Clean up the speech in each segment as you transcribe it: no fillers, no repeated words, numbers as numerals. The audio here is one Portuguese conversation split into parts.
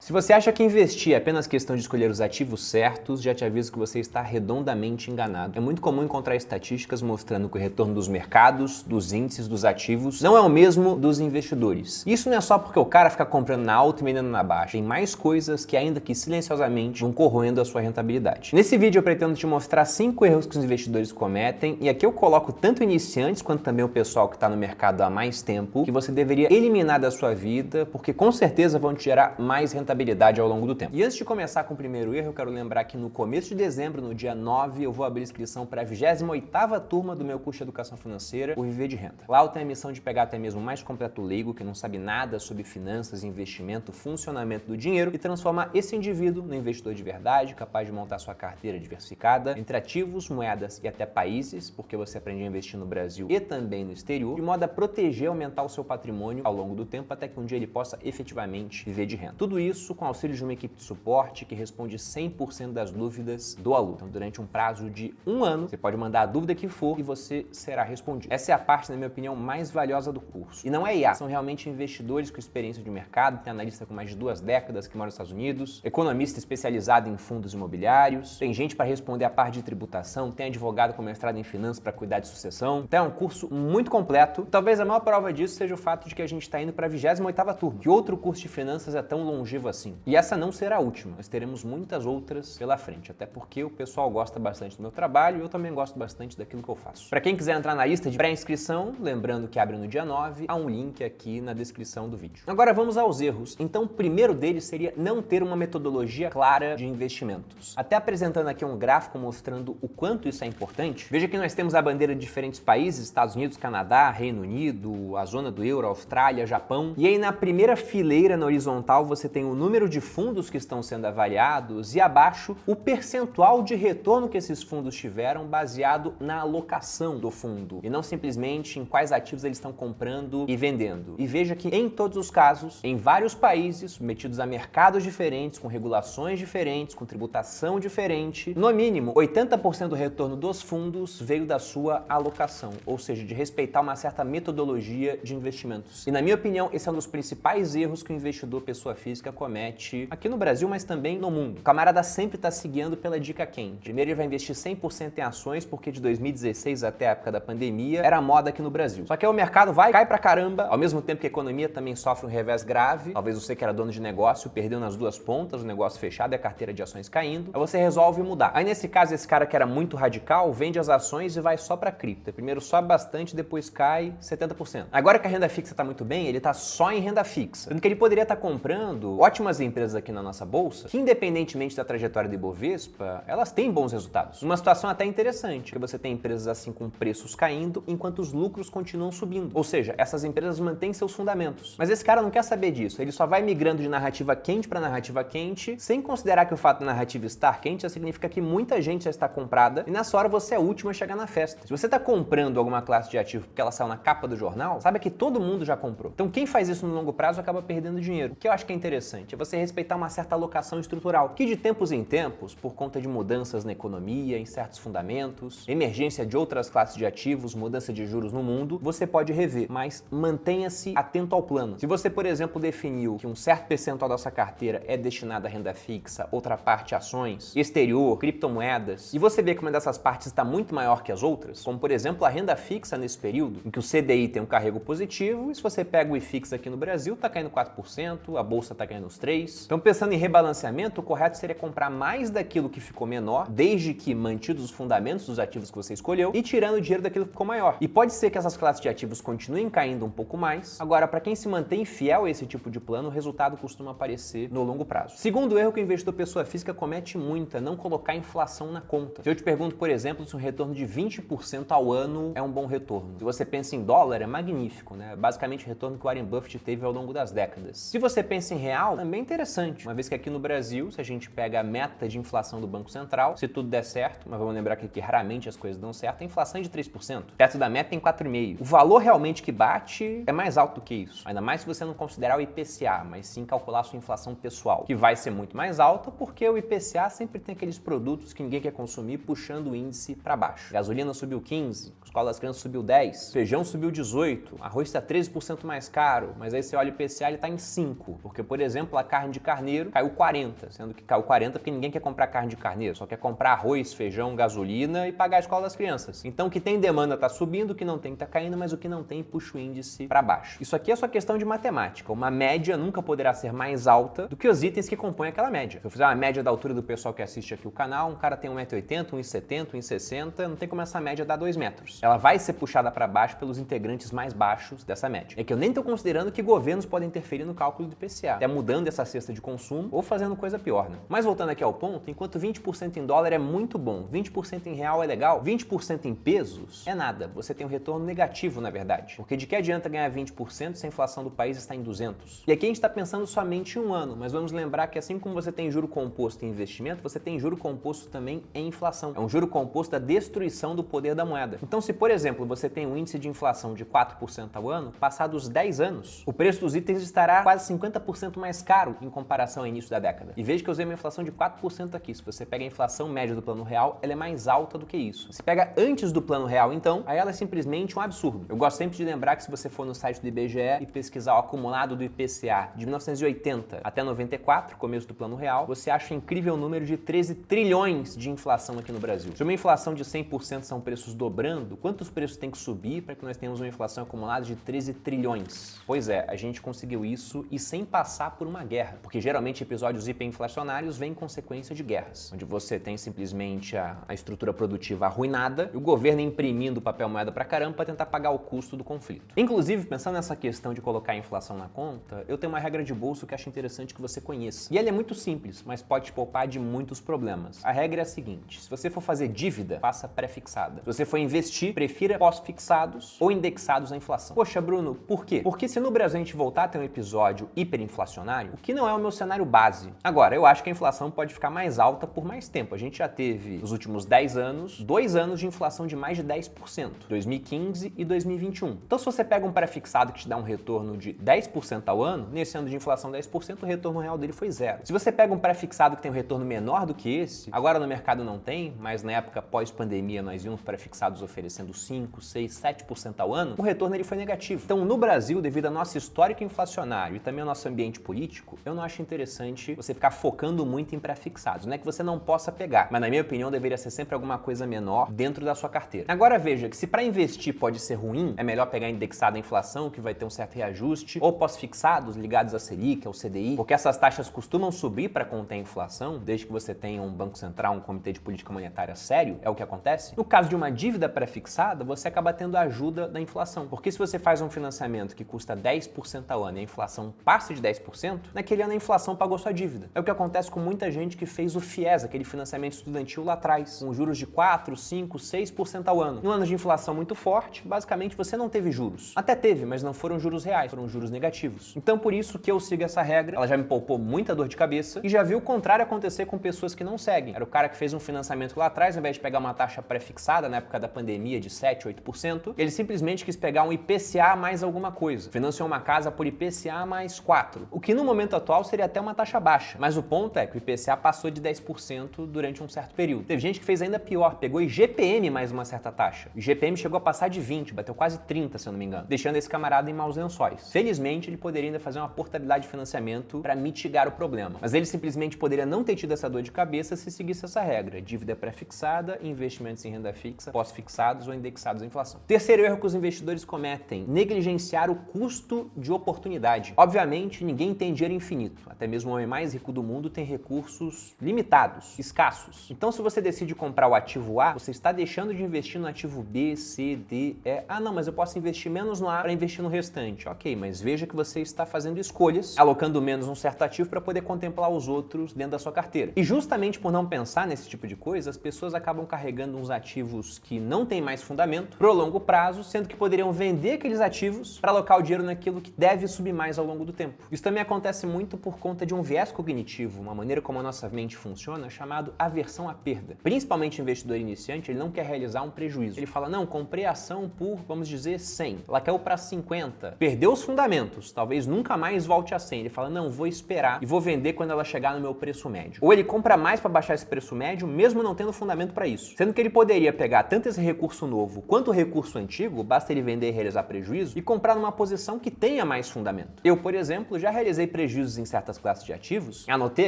Se você acha que investir é apenas questão de escolher os ativos certos, já te aviso que você está redondamente enganado. É muito comum encontrar estatísticas mostrando que o retorno dos mercados, dos índices, dos ativos não é o mesmo dos investidores. Isso não é só porque o cara fica comprando na alta e vendendo na baixa. Tem mais coisas que, ainda que silenciosamente, vão corroendo a sua rentabilidade. Nesse vídeo eu pretendo te mostrar 5 erros que os investidores cometem, e aqui eu coloco tanto iniciantes quanto também o pessoal que está no mercado há mais tempo, que você deveria eliminar da sua vida, porque com certeza vão te gerar mais rentabilidade ao longo do tempo. E antes de começar com o primeiro erro, eu quero lembrar que no começo de dezembro, no dia 9, eu vou abrir inscrição para a 28ª turma do meu curso de Educação Financeira, o Viver de Renda. Lá eu tenho a missão de pegar até mesmo o mais completo leigo, que não sabe nada sobre finanças, investimento, funcionamento do dinheiro, e transformar esse indivíduo no investidor de verdade, capaz de montar sua carteira diversificada entre ativos, moedas e até países, porque você aprende a investir no Brasil e também no exterior, de modo a proteger e aumentar o seu patrimônio ao longo do tempo, até que um dia ele possa efetivamente viver de renda. Tudo isso com auxílio de uma equipe de suporte que responde 100% das dúvidas do aluno. Então, durante um prazo de 1 ano, você pode mandar a dúvida que for e você será respondido. Essa é a parte, na minha opinião, mais valiosa do curso. E não é IA, são realmente investidores com experiência de mercado, tem analista com mais de 2 décadas que mora nos Estados Unidos, economista especializado em fundos imobiliários, tem gente para responder a parte de tributação, tem advogado com mestrado em finanças para cuidar de sucessão. Então é um curso muito completo. Talvez a maior prova disso seja o fato de que a gente está indo para a 28ª turma. Que outro curso de finanças é tão longevo assim? E essa não será a última, nós teremos muitas outras pela frente, até porque o pessoal gosta bastante do meu trabalho e eu também gosto bastante daquilo que eu faço. Para quem quiser entrar na lista de pré-inscrição, lembrando que abre no dia 9, há um link aqui na descrição do vídeo. Agora vamos aos erros. Então, o primeiro deles seria não ter uma metodologia clara de investimentos. Até apresentando aqui um gráfico mostrando o quanto isso é importante, veja que nós temos a bandeira de diferentes países, Estados Unidos, Canadá, Reino Unido, a zona do euro, Austrália, Japão, e aí na primeira fileira na horizontal você tem o número de fundos que estão sendo avaliados e abaixo o percentual de retorno que esses fundos tiveram baseado na alocação do fundo e não simplesmente em quais ativos eles estão comprando e vendendo. E veja que em todos os casos, em vários países submetidos a mercados diferentes, com regulações diferentes, com tributação diferente, no mínimo 80% do retorno dos fundos veio da sua alocação, ou seja, de respeitar uma certa metodologia de investimentos. E na minha opinião, esse é um dos principais erros que o investidor pessoa física comete aqui no Brasil, mas também no mundo. O camarada sempre está se guiando pela dica quente. Primeiro ele vai investir 100% em ações, porque de 2016 até a época da pandemia era moda aqui no Brasil. Só que aí o mercado cai pra caramba, ao mesmo tempo que a economia também sofre um revés grave. Talvez você que era dono de negócio perdeu nas duas pontas, o negócio fechado e a carteira de ações caindo. Aí você resolve mudar. Aí nesse caso, esse cara que era muito radical vende as ações e vai só pra cripto. Primeiro sobe bastante, depois cai 70%. Agora que a renda fixa tá muito bem, ele tá só em renda fixa. Sendo que ele poderia estar comprando ótimas empresas aqui na nossa bolsa, que independentemente da trajetória do Ibovespa, elas têm bons resultados. Uma situação até interessante, porque você tem empresas assim com preços caindo, enquanto os lucros continuam subindo. Ou seja, essas empresas mantêm seus fundamentos. Mas esse cara não quer saber disso, ele só vai migrando de narrativa quente para narrativa quente, sem considerar que o fato da narrativa estar quente já significa que muita gente já está comprada, e nessa hora você é a última a chegar na festa. Se você está comprando alguma classe de ativo porque ela saiu na capa do jornal, saiba que todo mundo já comprou. Então quem faz isso no longo prazo acaba perdendo dinheiro. O que eu acho que é interessante é você respeitar uma certa alocação estrutural, que de tempos em tempos, por conta de mudanças na economia, em certos fundamentos, emergência de outras classes de ativos, mudança de juros no mundo, você pode rever, mas mantenha-se atento ao plano. Se você, por exemplo, definiu que um certo percentual da sua carteira é destinado à renda fixa, outra parte a ações, exterior, criptomoedas, e você vê que uma dessas partes está muito maior que as outras, como por exemplo a renda fixa nesse período, em que o CDI tem um carrego positivo, e se você pega o IFIX aqui no Brasil, está caindo 4%, a bolsa está caindo uns 3%. Então, pensando em rebalanceamento, o correto seria comprar mais daquilo que ficou menor, desde que mantidos os fundamentos dos ativos que você escolheu e tirando o dinheiro daquilo que ficou maior. E pode ser que essas classes de ativos continuem caindo um pouco mais. Agora, para quem se mantém fiel a esse tipo de plano, o resultado costuma aparecer no longo prazo. Segundo erro que o investidor pessoa física comete muito é não colocar inflação na conta. Se eu te pergunto, por exemplo, se um retorno de 20% ao ano é um bom retorno. Se você pensa em dólar, é magnífico, né? Basicamente o retorno que o Warren Buffett teve ao longo das décadas. Se você pensa em real, também é interessante, uma vez que aqui no Brasil, se a gente pega a meta de inflação do Banco Central, se tudo der certo, mas vamos lembrar que raramente as coisas dão certo, a inflação é de 3%. Perto da meta tem 4,5%. O valor realmente que bate é mais alto do que isso. Ainda mais se você não considerar o IPCA, mas sim calcular a sua inflação pessoal, que vai ser muito mais alta porque o IPCA sempre tem aqueles produtos que ninguém quer consumir puxando o índice para baixo. Gasolina subiu 15%, escola das crianças subiu 10%, feijão subiu 18%, arroz está 13% mais caro, mas aí você olha o IPCA, ele está em 5%, porque, por exemplo, a carne de carneiro caiu 40, sendo que caiu 40 porque ninguém quer comprar carne de carneiro, só quer comprar arroz, feijão, gasolina e pagar a escola das crianças. Então o que tem demanda está subindo, o que não tem está caindo, mas o que não tem puxa o índice para baixo. Isso aqui é só questão de matemática. Uma média nunca poderá ser mais alta do que os itens que compõem aquela média. Se eu fizer uma média da altura do pessoal que assiste aqui o canal, um cara tem 1,80 m, 1,70 m, 1,60 m, não tem como essa média dar 2 metros. Ela vai ser puxada para baixo pelos integrantes mais baixos dessa média. É que eu nem estou considerando que governos podem interferir no cálculo do IPCA, até mudando essa cesta de consumo ou fazendo coisa pior, né? Mas voltando aqui ao ponto, enquanto 20% em dólar é muito bom, 20% em real é legal, 20% em pesos é nada. Você tem um retorno negativo, na verdade. Porque de que adianta ganhar 20% se a inflação do país está em 200? E aqui a gente está pensando somente em um ano, mas vamos lembrar que assim como você tem juro composto em investimento, você tem juro composto também em inflação. É um juro composto da destruição do poder da moeda. Então, se por exemplo você tem um índice de inflação de 4% ao ano, passados 10 anos, o preço dos itens estará quase 50% mais caro em comparação ao início da década. E veja que eu usei uma inflação de 4% aqui. Se você pega a inflação média do plano real, ela é mais alta do que isso. Se pega antes do plano real, então, aí ela é simplesmente um absurdo. Eu gosto sempre de lembrar que se você for no site do IBGE e pesquisar o acumulado do IPCA de 1980 até 94, começo do plano real, você acha um incrível número de 13 trilhões de inflação aqui no Brasil. Se uma inflação de 100% são preços dobrando, quantos preços tem que subir para que nós tenhamos uma inflação acumulada de 13 trilhões? Pois é, a gente conseguiu isso e sem passar por uma guerra, porque geralmente episódios hiperinflacionários vêm em consequência de guerras, onde você tem simplesmente a estrutura produtiva arruinada e o governo imprimindo papel moeda pra caramba para tentar pagar o custo do conflito. Inclusive, pensando nessa questão de colocar a inflação na conta, eu tenho uma regra de bolso que acho interessante que você conheça. E ela é muito simples, mas pode te poupar de muitos problemas. A regra é a seguinte: se você for fazer dívida, faça pré-fixada. Se você for investir, prefira pós-fixados ou indexados à inflação. Poxa, Bruno, por quê? Porque se no Brasil a gente voltar a ter um episódio hiperinflacionário, o que não é o meu cenário base. Agora, eu acho que a inflação pode ficar mais alta por mais tempo. A gente já teve, nos últimos 10 anos, 2 anos de inflação de mais de 10%, 2015 e 2021. Então, se você pega um pré-fixado que te dá um retorno de 10% ao ano, nesse ano de inflação 10%, o retorno real dele foi zero. Se você pega um pré-fixado que tem um retorno menor do que esse, agora no mercado não tem, mas na época pós-pandemia nós vimos pré-fixados oferecendo 5, 6, 7% ao ano, o retorno ele foi negativo. Então, no Brasil, devido ao nosso histórico inflacionário e também ao nosso ambiente político, eu não acho interessante você ficar focando muito em pré-fixados. Não é que você não possa pegar, mas na minha opinião deveria ser sempre alguma coisa menor dentro da sua carteira. Agora veja que se para investir pode ser ruim, é melhor pegar indexado à inflação, que vai ter um certo reajuste, ou pós-fixados ligados à Selic, ao CDI, porque essas taxas costumam subir para conter a inflação, desde que você tenha um Banco Central, um comitê de política monetária sério, é o que acontece. No caso de uma dívida pré-fixada, você acaba tendo a ajuda da inflação, porque se você faz um financiamento que custa 10% ao ano e a inflação passa de 10%, naquele ano a inflação pagou sua dívida. É o que acontece com muita gente que fez o FIES, aquele financiamento estudantil lá atrás, com juros de 4, 5, 6% ao ano. Em um ano de inflação muito forte, basicamente você não teve juros. Até teve, mas não foram juros reais, foram juros negativos. Então por isso que eu sigo essa regra, ela já me poupou muita dor de cabeça e já vi o contrário acontecer com pessoas que não seguem. Era o cara que fez um financiamento lá atrás, ao invés de pegar uma taxa pré-fixada na época da pandemia de 7, 8%, ele simplesmente quis pegar um IPCA mais alguma coisa. Financiou uma casa por IPCA mais 4, o que no momento atual seria até uma taxa baixa. Mas o ponto é que o IPCA passou de 10% durante um certo período. Teve gente que fez ainda pior, pegou IGPM mais uma certa taxa. O IGPM chegou a passar de 20, bateu quase 30, se eu não me engano, deixando esse camarada em maus lençóis. Felizmente, ele poderia ainda fazer uma portabilidade de financiamento para mitigar o problema. Mas ele simplesmente poderia não ter tido essa dor de cabeça se seguisse essa regra: dívida pré-fixada, investimentos em renda fixa, pós-fixados ou indexados à inflação. Terceiro erro que os investidores cometem: negligenciar o custo de oportunidade. Obviamente, ninguém tem dinheiro infinito. Até mesmo o homem mais rico do mundo tem recursos limitados, escassos. Então, se você decide comprar o ativo A, você está deixando de investir no ativo B, C, D, E. Ah, não, mas eu posso investir menos no A para investir no restante. Ok, mas veja que você está fazendo escolhas, alocando menos um certo ativo para poder contemplar os outros dentro da sua carteira. E justamente por não pensar nesse tipo de coisa, as pessoas acabam carregando uns ativos que não têm mais fundamento pro longo prazo, sendo que poderiam vender aqueles ativos para alocar o dinheiro naquilo que deve subir mais ao longo do tempo. Isso também acontece muito por conta de um viés cognitivo, uma maneira como a nossa mente funciona, chamado aversão à perda. Principalmente o investidor iniciante, ele não quer realizar um prejuízo. Ele fala: não, comprei a ação por, vamos dizer, 100. Ela caiu para 50. Perdeu os fundamentos, talvez nunca mais volte a 100. Ele fala: não, vou esperar e vou vender quando ela chegar no meu preço médio. Ou ele compra mais para baixar esse preço médio, mesmo não tendo fundamento para isso. Sendo que ele poderia pegar tanto esse recurso novo quanto o recurso antigo, basta ele vender e realizar prejuízo, e comprar numa posição que tenha mais fundamento. Eu, por exemplo, já realizei prejuízos em certas classes de ativos, anotei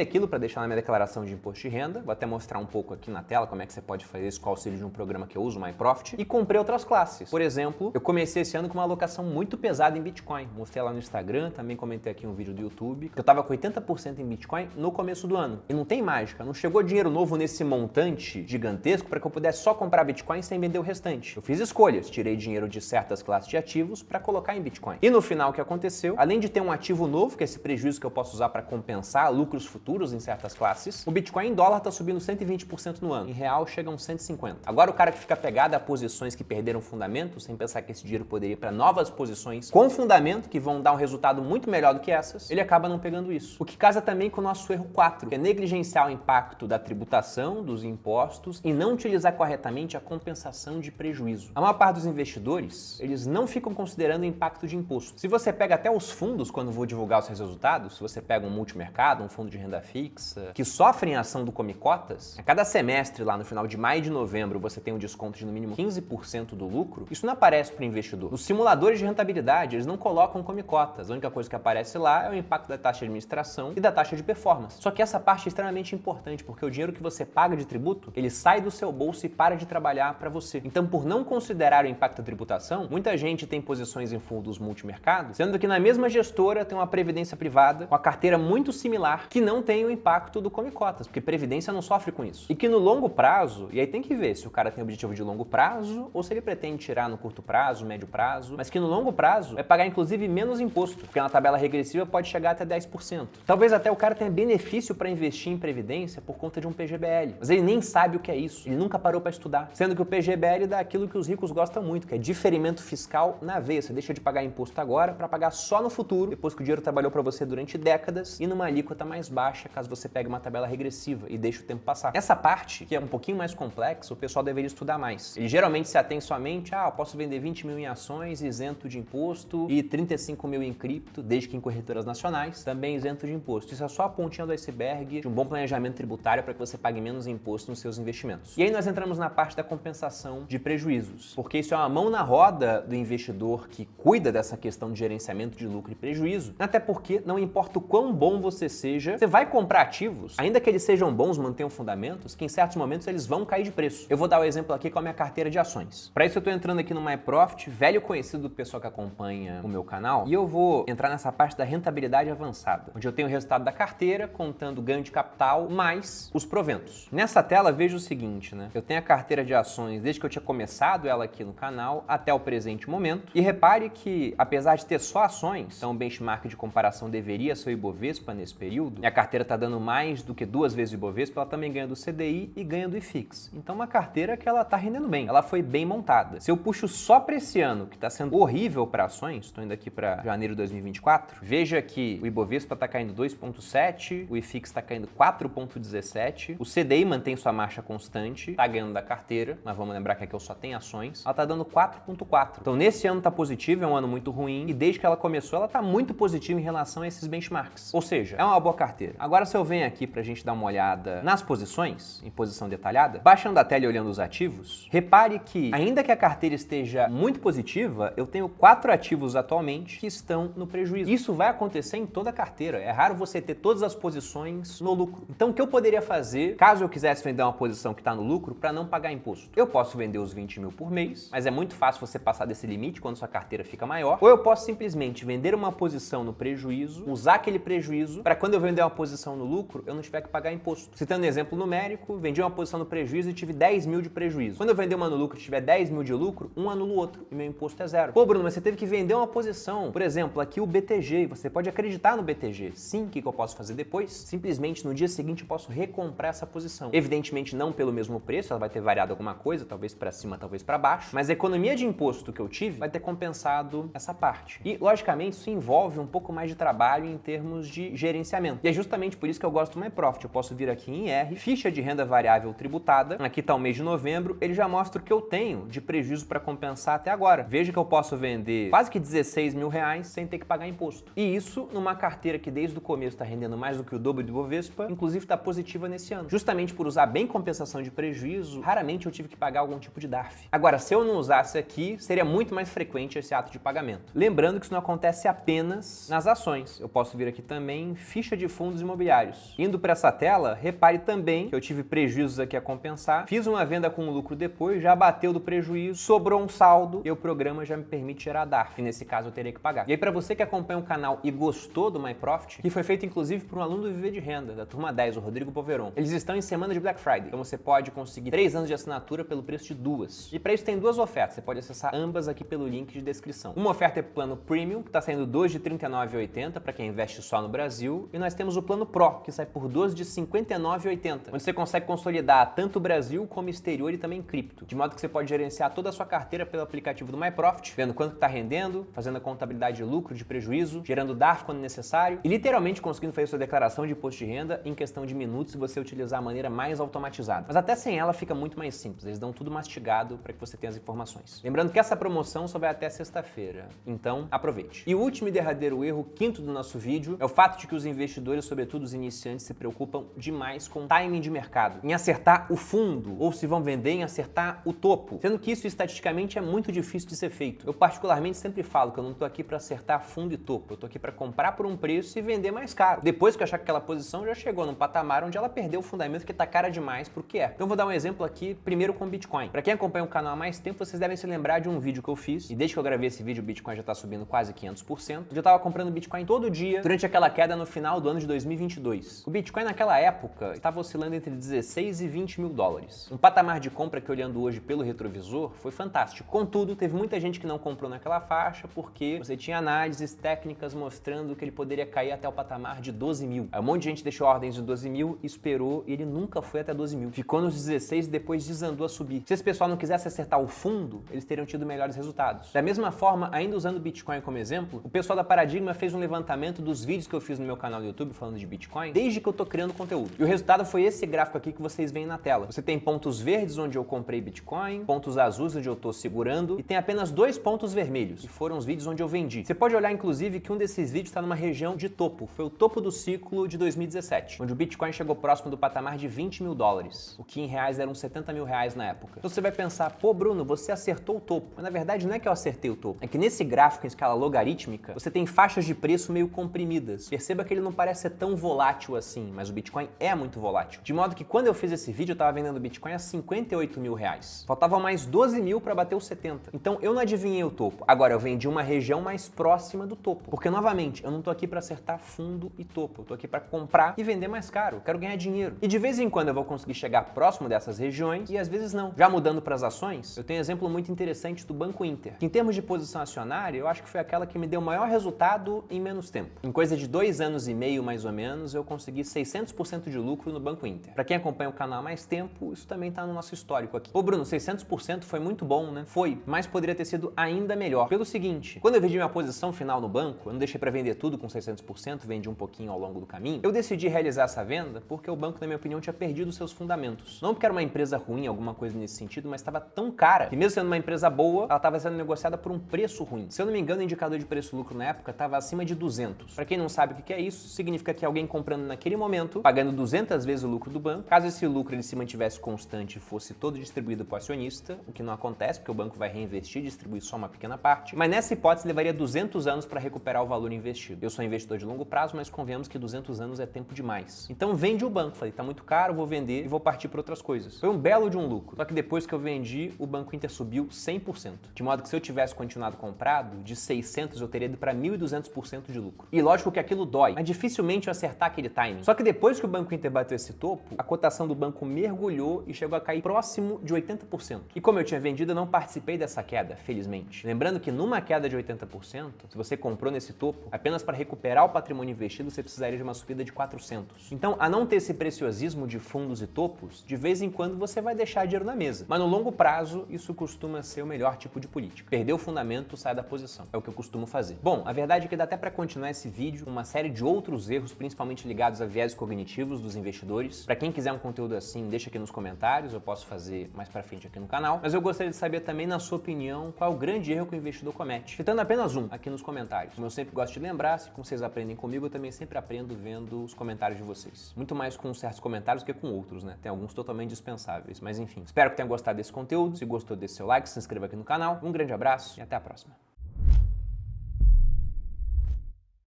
aquilo para deixar na minha declaração de imposto de renda, vou até mostrar um pouco aqui na tela como é que você pode fazer isso com o auxílio de um programa que eu uso, o MyProfit, e comprei outras classes. Por exemplo, eu comecei esse ano com uma alocação muito pesada em Bitcoin. Mostrei lá no Instagram, também comentei aqui um vídeo do YouTube, que eu tava com 80% em Bitcoin no começo do ano. E não tem mágica, não chegou dinheiro novo nesse montante gigantesco para que eu pudesse só comprar Bitcoin sem vender o restante. Eu fiz escolhas, tirei dinheiro de certas classes de ativos para colocar em Bitcoin. E no final o que aconteceu, além de ter um ativo novo, que é esse prejuízo que eu posso usar para compensar lucros futuros em certas classes, o Bitcoin em dólar tá subindo 120% no ano. Em real chega a uns 150. Agora o cara que fica pegado a posições que perderam fundamento, sem pensar que esse dinheiro poderia ir para novas posições com fundamento, que vão dar um resultado muito melhor do que essas, ele acaba não pegando isso. O que casa também com o nosso erro 4, que é negligenciar o impacto da tributação, dos impostos e não utilizar corretamente a compensação de prejuízo. A maior parte dos investidores, eles não ficam considerando o impacto de imposto. Se você pega até os fundos, quando vou divulgar os seus resultados, se você pega um multimercado, um fundo de renda fixa, que sofrem a ação do Come Cotas, a cada semestre lá no final de maio e de novembro você tem um desconto de no mínimo 15% do lucro, isso não aparece para o investidor. Nos simuladores de rentabilidade, eles não colocam Come Cotas. A única coisa que aparece lá é o impacto da taxa de administração e da taxa de performance. Só que essa parte é extremamente importante, porque o dinheiro que você paga de tributo, ele sai do seu bolso e para de trabalhar para você. Então, por não considerar o impacto da tributação, muita gente tem posições em fundos multimercados, sendo que na mesma gestora tem uma previdência privada com a carteira muito similar que não tem o impacto do Come Cotas, porque previdência não sofre com isso. E que no longo prazo, e aí tem que ver se o cara tem objetivo de longo prazo ou se ele pretende tirar no curto prazo, médio prazo, mas que no longo prazo vai pagar inclusive menos imposto, porque na tabela regressiva pode chegar até 10%. Talvez até o cara tenha benefício para investir em previdência por conta de um PGBL, mas ele nem sabe o que é isso, ele nunca parou para estudar, sendo que o PGBL dá aquilo que os ricos gostam muito, que é diferimento fiscal na veia. Você deixa de pagar imposto agora para pagar só no futuro, depois que o dinheiro trabalhou para você durante décadas e numa alíquota mais baixa, caso você pegue uma tabela regressiva e deixe o tempo passar. Essa parte, que é um pouquinho mais complexa, o pessoal deveria estudar mais. Ele geralmente se atém somente eu posso vender 20 mil em ações, isento de imposto, e 35 mil em cripto, desde que em corretoras nacionais, também isento de imposto. Isso é só a pontinha do iceberg de um bom planejamento tributário para que você pague menos imposto nos seus investimentos. E aí nós entramos na parte da compensação de prejuízos, porque isso é uma mão na roda do investidor que cuida dessa questão de gerenciamento de lucro e prejuízo, até porque não importa o quão bom você seja, você vai comprar ativos, ainda que eles sejam bons, mantenham fundamentos, que em certos momentos eles vão cair de preço. Eu vou dar o exemplo aqui com a minha carteira de ações. Para isso eu estou entrando aqui no MyProfit, velho conhecido do pessoal que acompanha o meu canal, e eu vou entrar nessa parte da rentabilidade avançada, onde eu tenho o resultado da carteira, contando o ganho de capital, mais os proventos. Nessa tela veja o seguinte, né? Eu tenho a carteira de ações desde que eu tinha começado ela aqui no canal até o presente momento, e repare que, apesar de ter só ações, então o benchmark de comparação deveria ser o Ibovespa nesse período, e a carteira está dando mais do que 2 vezes o Ibovespa, ela também ganha do CDI e ganha do IFIX. Então uma carteira que ela está rendendo bem, ela foi bem montada. Se eu puxo só para esse ano, que está sendo horrível para ações, estou indo aqui para janeiro de 2024, veja que o Ibovespa está caindo 2,7, o IFIX está caindo 4,17, o CDI mantém sua marcha constante, está ganhando da carteira, mas vamos lembrar que aqui eu só tenho ações, ela está dando 4,4. Então nesse ano está positivo, é um ano muito ruim, e desde que ela começou, ela está muito positiva em relação a esses benchmarks. Ou seja, é uma boa carteira. Agora se eu venho aqui para a gente dar uma olhada nas posições, em posição detalhada, baixando a tela e olhando os ativos, repare que, ainda que a carteira esteja muito positiva, eu tenho 4 ativos atualmente que estão no prejuízo. Isso vai acontecer em toda a carteira. É raro você ter todas as posições no lucro. Então o que eu poderia fazer, caso eu quisesse vender uma posição que está no lucro, para não pagar imposto? Eu posso vender os 20 mil por mês, mas é muito fácil você passar desse limite quando sua carteira fica maior, ou eu posso simplesmente vender uma posição no prejuízo, usar aquele prejuízo para quando eu vender uma posição no lucro, eu não tiver que pagar imposto. Citando um exemplo numérico, vendi uma posição no prejuízo e tive 10 mil de prejuízo. Quando eu vender uma no lucro e tiver 10 mil de lucro, um anula o outro e meu imposto é zero. Pô, Bruno, mas você teve que vender uma posição. Por exemplo, aqui o BTG, você pode acreditar no BTG. Sim, o que eu posso fazer depois? Simplesmente no dia seguinte eu posso recomprar essa posição. Evidentemente não pelo mesmo preço, ela vai ter variado alguma coisa, talvez para cima, talvez para baixo, mas a economia de imposto que eu tive vai ter compensado essa parte. E, logicamente, isso envolve um pouco mais de trabalho em termos de gerenciamento. E é justamente por isso que eu gosto do MyProfit. Eu posso vir aqui em R, ficha de renda variável tributada, aqui está o mês de novembro, ele já mostra o que eu tenho de prejuízo para compensar até agora. Veja que eu posso vender quase que 16 mil reais sem ter que pagar imposto. E isso numa carteira que desde o começo está rendendo mais do que o dobro do Ibovespa, inclusive está positiva nesse ano. Justamente por usar bem compensação de prejuízo, raramente eu tive que pagar algum tipo de DARF. Agora, se eu não usasse aqui, seria muito mais frequente esse ato de pagamento. Lembrando que isso não acontece apenas nas ações. eu posso vir aqui também em ficha de fundos imobiliários. Indo para essa tela, repare também que eu tive prejuízos aqui a compensar, fiz uma venda com lucro depois, já bateu do prejuízo, sobrou um saldo e o programa já me permite gerar DARF, e nesse caso eu teria que pagar. E aí, para você que acompanha o canal e gostou do MyProfit, que foi feito inclusive por um aluno do Viver de Renda, da turma 10, o Rodrigo Poveron, eles estão em semana de Black Friday, então você pode conseguir 3 anos de assinatura pelo preço de 2. E para isso tem 2 ofertas, você pode acessar ambas aqui pelo link de descrição. Uma oferta é o plano Premium, que está saindo 2 de R$ 39,80 para quem investe só no Brasil, e nós temos o plano Pro, que sai por 12 de R$ 59,80, onde você consegue consolidar tanto o Brasil como exterior e também cripto, de modo que você pode gerenciar toda a sua carteira pelo aplicativo do MyProfit, vendo quanto está rendendo, fazendo a contabilidade de lucro, de prejuízo, gerando DARF quando necessário e literalmente conseguindo fazer sua declaração de imposto de renda em questão de minutos se você utilizar a maneira mais automatizada. Mas até sem ela fica muito mais simples, eles dão tudo mastigado para que você tenha as informações. Lembrando que essa promoção só vai até sexta-feira, então aproveite. E o último e derradeiro erro, quinto do nosso vídeo, é o fato de que os investidores, sobretudo os iniciantes, se preocupam demais com timing de mercado, em acertar o fundo, ou se vão vender, em acertar o topo, sendo que isso estatisticamente é muito difícil de ser feito. Eu particularmente sempre falo que eu não tô aqui para acertar fundo e topo, eu tô aqui para comprar por um preço e vender mais caro. Depois que eu achar que aquela posição já chegou num patamar onde ela perdeu o fundamento que tá cara demais pro que é. Então vou dar um exemplo aqui, primeiro com Bitcoin. Para quem acompanha o canal há mais tempo, vocês devem se lembrar de um vídeo que eu fiz, e desde que eu gravei esse vídeo o Bitcoin já tá subindo quase 500%. Eu tava comprando Bitcoin todo dia durante aquela queda no final do ano de 2022. O Bitcoin naquela época estava oscilando entre 16 e 20 mil dólares. Um patamar de compra que, olhando hoje pelo retrovisor, foi fantástico. Contudo, teve muita gente que não comprou naquela faixa porque você tinha análises técnicas mostrando que ele poderia cair até o patamar de 12 mil. Aí um monte de gente deixou ordens de 12 mil, esperou e ele nunca foi até 12 mil. Ficou nos 16 e depois desandou a subir. Se esse pessoal não quisesse acertar o fundo, eles teriam tido melhores resultados. Da mesma forma, ainda usando o Bitcoin como exemplo, o pessoal da Paradigma fez um levantamento dos vídeos que eu fiz no meu canal do YouTube falando de Bitcoin, desde que eu tô criando conteúdo. E o resultado foi esse gráfico aqui que vocês veem na tela. Você tem pontos verdes onde eu comprei Bitcoin, pontos azuis onde eu tô segurando e tem apenas 2 pontos vermelhos, que foram os vídeos onde eu vendi. Você pode olhar inclusive que um desses vídeos está numa região de topo. Foi o topo do ciclo de 2017, onde o Bitcoin chegou próximo do patamar de 20 mil dólares, o que em reais eram 70 mil reais na época. Então você vai pensar, pô Bruno, você acertou o topo. Mas na verdade não é que eu acertei o topo, é que nesse gráfico em escala logarítmica, você tem faixas de preço meio comprimidas. Perceba que ele não parece ser tão volátil assim, mas o Bitcoin é muito volátil. De modo que quando eu fiz esse vídeo, eu estava vendendo Bitcoin a 58 mil reais. Faltavam mais 12 mil para bater os 70. Então eu não adivinhei o topo. Agora eu vendi uma região mais próxima do topo. Porque novamente, eu não tô aqui para acertar fundo e topo. Eu tô aqui para comprar e vender mais caro. Eu quero ganhar dinheiro. E de vez em quando eu vou conseguir chegar próximo dessas regiões e às vezes não. Já mudando para as ações, eu tenho um exemplo muito interessante do Banco Inter, que em termos de posição acionária, eu acho que foi aquela que me deu o maior resultado em menos tempo. Em coisa de 2 anos e meio, mais ou menos, eu consegui 600% de lucro no Banco Inter. Para quem acompanha o canal há mais tempo, isso também tá no nosso histórico aqui. Ô Bruno, 600% foi muito bom, né? Foi, mas poderia ter sido ainda melhor. Pelo seguinte, quando eu vendi minha posição final no banco, eu não deixei para vender tudo com 600%, vendi um pouquinho ao longo do caminho, eu decidi realizar essa venda porque o banco, na minha opinião, tinha perdido os seus fundamentos. Não porque era uma empresa ruim, alguma coisa nesse sentido, mas estava tão cara que mesmo sendo uma empresa boa, ela estava sendo negociada por um preço ruim. Se eu não me engano, o indicador de preço-lucro na época estava acima de 200. Para quem não sabe o que é isso, significa que alguém comprando naquele momento, pagando 200 vezes o lucro do banco, caso esse lucro ele se mantivesse constante e fosse todo distribuído para o acionista, o que não acontece porque o banco vai reinvestir e distribuir só uma pequena parte, mas nessa hipótese levaria 200 anos para recuperar o valor investido. Eu sou investidor de longo prazo, mas convenhamos que 200 anos é tempo demais. Então vende o banco. Falei, tá muito caro, vou vender e vou partir para outras coisas. Foi um belo de um lucro. Só que depois que eu vendi, o Banco Inter subiu 100%. De modo que se eu tivesse continuado comprado, de 600 eu teria ido para 1.200% de lucro. E lógico que aquilo dói, mas dificilmente eu acertar aquele timing. Só que depois que o Banco Inter bateu esse topo, a cotação do banco mergulhou e chegou a cair próximo de 80%. E como eu tinha vendido, eu não participei dessa queda, felizmente. Lembrando que numa queda de 80%, se você comprou nesse topo, apenas para recuperar o patrimônio investido, você precisaria de uma subida de 400. Então, a não ter esse preciosismo de fundos e topos, de vez em quando você vai deixar dinheiro na mesa. Mas no longo prazo, isso costuma ser o melhor tipo de política. Perder o fundamento, sai da posição. É o que eu costumo fazer. Bom, a verdade é que dá até para continuar esse vídeo com uma série de outros erros, principalmente ligados a viés cognitivos dos investidores. Para quem quiser um conteúdo assim, deixa aqui nos comentários, eu posso fazer mais para frente aqui no canal. Mas eu gostaria de saber também, na sua opinião, qual é o grande erro que o investidor comete. Citando apenas um aqui nos comentários. Como eu sempre gosto de lembrar, se vocês aprendem comigo, eu também sempre aprendo vendo os comentários de vocês. Muito mais com certos comentários do que com outros, né? Tem alguns totalmente dispensáveis, mas enfim. Espero que tenham gostado desse conteúdo. Se gostou, deixe seu like, se inscreva aqui no canal. Um grande abraço e até a próxima.